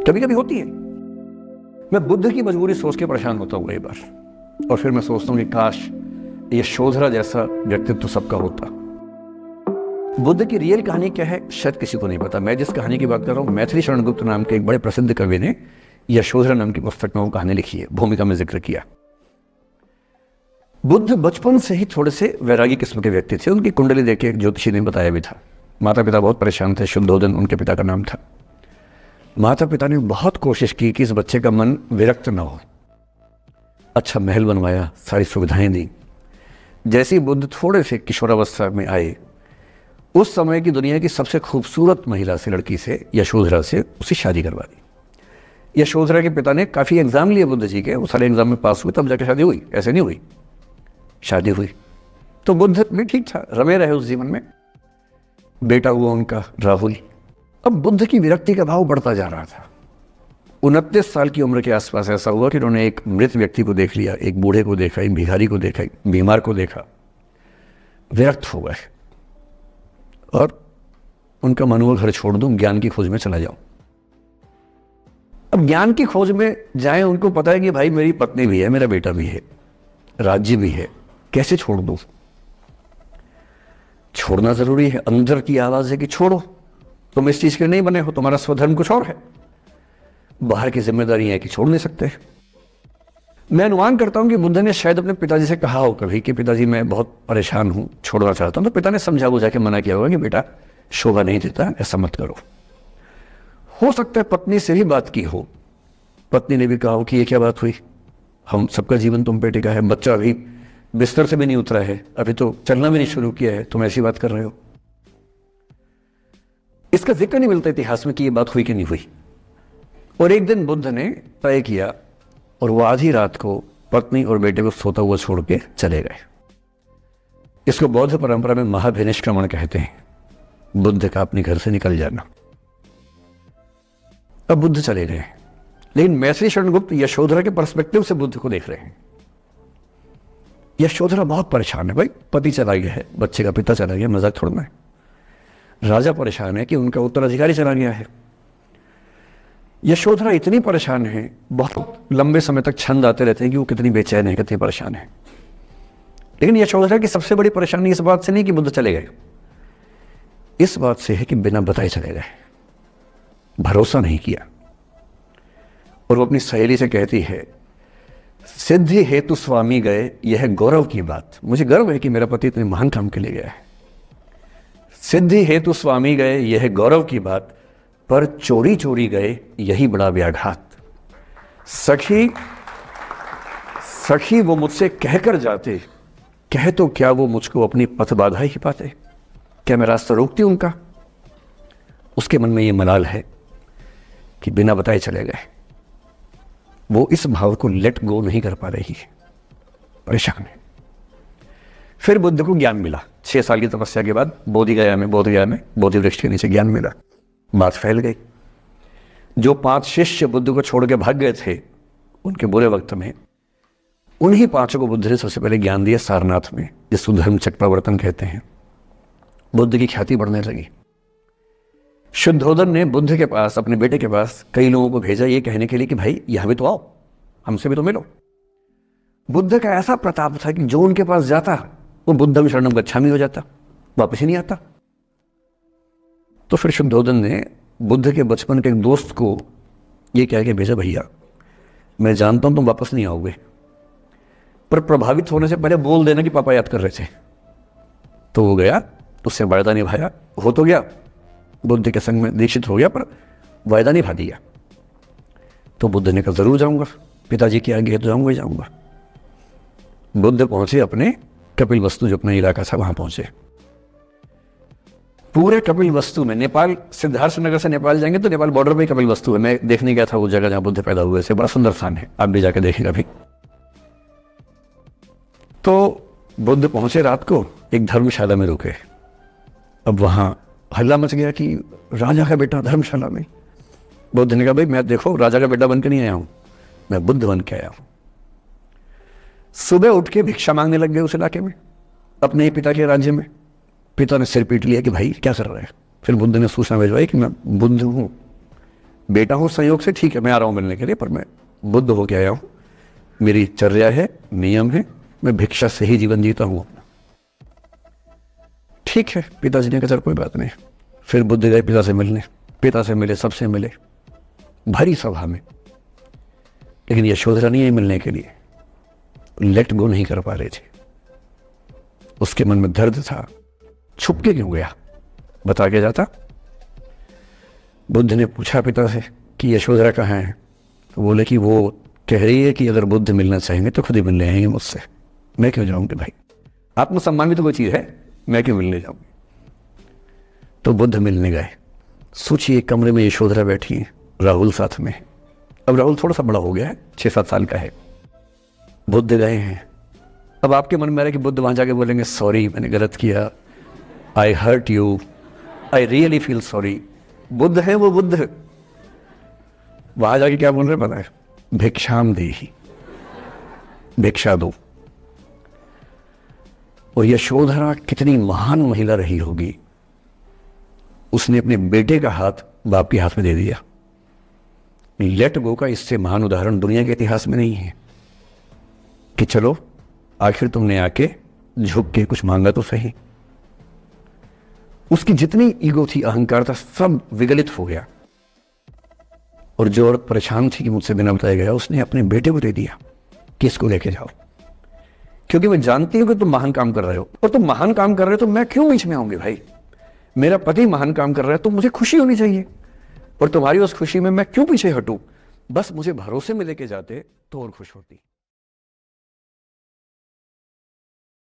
कभी कभी होती है। मैं बुद्ध की मजबूरी सोच के परेशान होता हूँ कई बार, और फिर मैं सोचता हूँ कि काश ये यशोधरा जैसा व्यक्तित्व तो सबका होता। बुद्ध की रियल कहानी क्या है शायद किसी को नहीं पता। मैं जिस कहानी की बात कर रहा हूँ, मैथिली शरण गुप्त नाम के एक बड़े प्रसिद्ध कवि ने यशोधरा नाम की पुस्तक में वो कहानी लिखी है, भूमिका में जिक्र किया। बुद्ध बचपन से ही थोड़े से वैरागी किस्म के व्यक्ति थे। उनकी कुंडली देख के एक ज्योतिषी ने बताया भी था। माता पिता बहुत परेशान थे, शुद्धोदन उनके पिता का नाम था। माता पिता ने बहुत कोशिश की कि इस बच्चे का मन विरक्त न हो। अच्छा महल बनवाया, सारी सुविधाएं दी। जैसे ही बुद्ध थोड़े से किशोरावस्था में आए, उस समय की दुनिया की सबसे खूबसूरत महिला से, लड़की से, यशोधरा से उसकी शादी करवा दी। यशोधरा के पिता ने काफ़ी एग्जाम लिए बुद्ध जी के, वो सारे एग्जाम में पास हुए, तब जाकर शादी हुई। ऐसे नहीं हुई, शादी हुई। तो बुद्ध भी ठीक था, रमे रहे उस जीवन में। बेटा हुआ उनका राहुल। अब बुद्ध की विरक्ति का भाव बढ़ता जा रहा था। 29 साल की उम्र के आसपास ऐसा हुआ कि उन्होंने एक मृत व्यक्ति को देख लिया, एक बूढ़े को देखा, एक भिखारी को देखा, एक बीमार को देखा। विरक्त हो गए और उनका मन हुआ घर छोड़ दूं, ज्ञान की खोज में चला जाऊं। अब ज्ञान की खोज में जाए, उनको पता है कि भाई मेरी पत्नी भी है, मेरा बेटा भी है, राज्य भी है, कैसे छोड़ दूं? छोड़ना जरूरी है। अंदर की आवाज है कि छोड़ो, तुम इस चीज के नहीं बने हो, तुम्हारा स्वधर्म कुछ और है। बाहर की जिम्मेदारी है कि छोड़ नहीं सकते। मैं अनुमान करता हूं कि बुद्ध ने शायद अपने पिताजी से कहा हो कभी कि पिताजी मैं बहुत परेशान हूं, छोड़ना चाहता हूं। तो पिता ने समझा बुझा के मना किया होगा कि बेटा शोभा नहीं देता, ऐसा मत करो। हो सकता है पत्नी से भी बात की हो, पत्नी ने भी कहा हो कि ये क्या बात हुई, हम सबका जीवन तुम पे टिका है, बच्चा अभी बिस्तर से भी नहीं उतरा है, अभी तो चलना भी नहीं शुरू किया है, तुम ऐसी बात कर रहे हो। इसका जिक्र नहीं मिलता इतिहास में कि ये बात हुई कि नहीं हुई। और एक दिन बुद्ध ने तय किया और वो आधी रात को पत्नी और बेटे को सोता हुआ छोड़ के चले गए। इसको बौद्ध परंपरा में महाभिनिष्क्रमण कहते हैं, बुद्ध का अपने घर से निकल जाना। अब बुद्ध चले गए, लेकिन मैथिली शरण गुप्त यशोधरा के पर्सपेक्टिव से बुद्ध को देख रहे हैं। यशोधरा बहुत परेशान है, भाई पति चला गया है, बच्चे का पिता चला गया, मजाक थोड़ा है। राजा परेशान है कि उनका उत्तराधिकारी चला गया है। यशोधरा इतनी परेशान है, बहुत लंबे समय तक छंद आते रहते हैं कि वो कितनी बेचैन है, कितनी परेशान है। लेकिन यशोधरा की सबसे बड़ी परेशानी इस बात से नहीं कि बुद्ध चले गए, इस बात से है कि बिना बताए चले गए, भरोसा नहीं किया। और वो अपनी सहेली से कहती है, सिद्धि हेतु स्वामी गए, यह गौरव की बात। मुझे गर्व है कि मेरा पति इतने महान काम के लिए गया है। सिद्धि हेतु स्वामी गए, यह गौरव की बात, पर चोरी चोरी गए, यही बड़ा व्याघात। सखी वो मुझसे कहकर जाते, कह तो क्या वो मुझको अपनी पथ बाधा ही पाते, क्या मैं रास्ता रोकती उनका? उसके मन में ये मलाल है कि बिना बताए चले गए। वो इस भाव को लेट गो नहीं कर पा रही है, परेशान है। फिर बुद्ध को ज्ञान मिला 6 साल की तपस्या के बाद, बोधगया में बोधि वृक्ष के नीचे ज्ञान मिला। बात फैल गई। जो 5 शिष्य बुद्ध को छोड़ के भाग गए थे उनके बुरे वक्त में, उन्हीं 5 को बुद्ध ने सबसे पहले ज्ञान दिया सारनाथ में, जिसको धर्म चक्रवर्तन कहते हैं। बुद्ध की ख्याति बढ़ने लगी। शुद्धोदन ने बुद्ध के पास, अपने बेटे के पास कई लोगों को भेजा ये कहने के लिए कि भाई यहां भी तो आओ, हमसे भी तो मिलो। बुद्ध का ऐसा प्रताप था कि जो उनके पास जाता वो बुद्धम शरणम गच्छामि हो जाता, वापस ही नहीं आता। तो फिर शुद्धोदन ने बुद्ध के बचपन के एक दोस्त को ये कह के भेजा, भैया मैं जानता हूं तुम वापस नहीं आओगे, पर प्रभावित होने से पहले बोल देना कि पापा याद कर रहे थे। तो वो गया, उससे वायदा निभाया, हो तो गया, बुद्ध के संग में दीक्षित हो गया, पर वायदा निभा दिया। तो बुद्ध ने कहा जरूर जाऊंगा, पिताजी की आज्ञा है तो जाऊंगा ही जाऊंगा। बुद्ध पहुंचे अपने कपिल वस्तु, जो अपना इलाका था, वहां पहुंचे। पूरे कपिल वस्तु में, नेपाल सिद्धार्थ नगर से नेपाल जाएंगे तो नेपाल बॉर्डर पे कपिल वस्तु है। मैं देखने गया था वो जगह जहां बुद्ध पैदा हुए थे, बड़ा सुंदर स्थान है, आप भी जाकर देखेंगे अभी। तो बुद्ध पहुंचे रात को, एक धर्मशाला में रुके। अब वहां हल्ला मच गया कि राजा का बेटा धर्मशाला में। बुद्ध ने कहा भाई मैं देखो राजा का बेटा बन के नहीं आया हूं, मैं बुद्ध बन के आया हूं। सुबह उठ के भिक्षा मांगने लग गए उस इलाके में, अपने ही पिता के राज्य में। पिता ने सिर पीट लिया कि भाई क्या कर रहे हैं। फिर बुद्ध ने सूचना भिजवाई कि मैं बुद्ध हूं, बेटा हूँ संयोग से, ठीक है, मैं आ रहा हूँ मिलने के लिए, पर मैं बुद्ध होके आया हूँ, मेरी चर्या है, नियम है, मैं भिक्षा से ही जीवन जीता हूँ अपना। ठीक है, पिताजी ने कहा चल कोई बात नहीं। फिर बुद्ध गए पिता से मिलने, पिता से मिले, सबसे मिले, भरी सभा में, लेकिन यशोधरा नहीं आई मिलने के लिए, लेट गो नहीं कर पा रहे थे। उसके मन में दर्द था, छुप के क्यों गया, बता के जाता। बुद्ध ने पूछा पिता से कि यशोधरा कहाँ है, तो बोले कि वो कह रही है कि अगर बुद्ध मिलना चाहेंगे तो खुद ही मिलने आएंगे मुझसे, मैं क्यों जाऊंगी भाई, आत्मसम्मान भी तो कोई चीज है, मैं क्यों मिलने जाऊंगी। तो बुद्ध मिलने गए। सोचिए कमरे में यशोधरा बैठी है, राहुल साथ में। अब राहुल थोड़ा सा बड़ा हो गया है, 6-7 साल का है। बुद्ध गए हैं। अब आपके मन में आ रहा है कि बुद्ध वहां जाके बोलेंगे सॉरी मैंने गलत किया, I hurt you, I really feel sorry. बुद्ध है वो बुद्ध, वहां जाके क्या बोल रहे पता है, भिक्षाम देहि, भिक्षा दो। और यशोधरा कितनी महान महिला रही होगी, उसने अपने बेटे का हाथ बाप के हाथ में दे दिया। लेट गो का इससे महान उदाहरण दुनिया के इतिहास में नहीं है कि चलो आखिर तुमने आके झुक के कुछ मांगा तो सही। उसकी जितनी ईगो थी, अहंकार था, सब विगलित हो गया। और जो औरत परेशान थी कि मुझसे बिना बताया गया, उसने अपने बेटे को दे दिया कि इसको लेके जाओ, क्योंकि मैं जानती हूं कि तुम महान काम कर रहे हो, और तुम महान काम कर रहे हो तो मैं क्यों बीच में आऊंगी भाई, मेरा पति महान काम कर रहा है तो मुझे खुशी होनी चाहिए, और तुम्हारी उस खुशी में मैं क्यों पीछे हटूं। बस मुझे भरोसे में लेके जाते तो और खुश होती।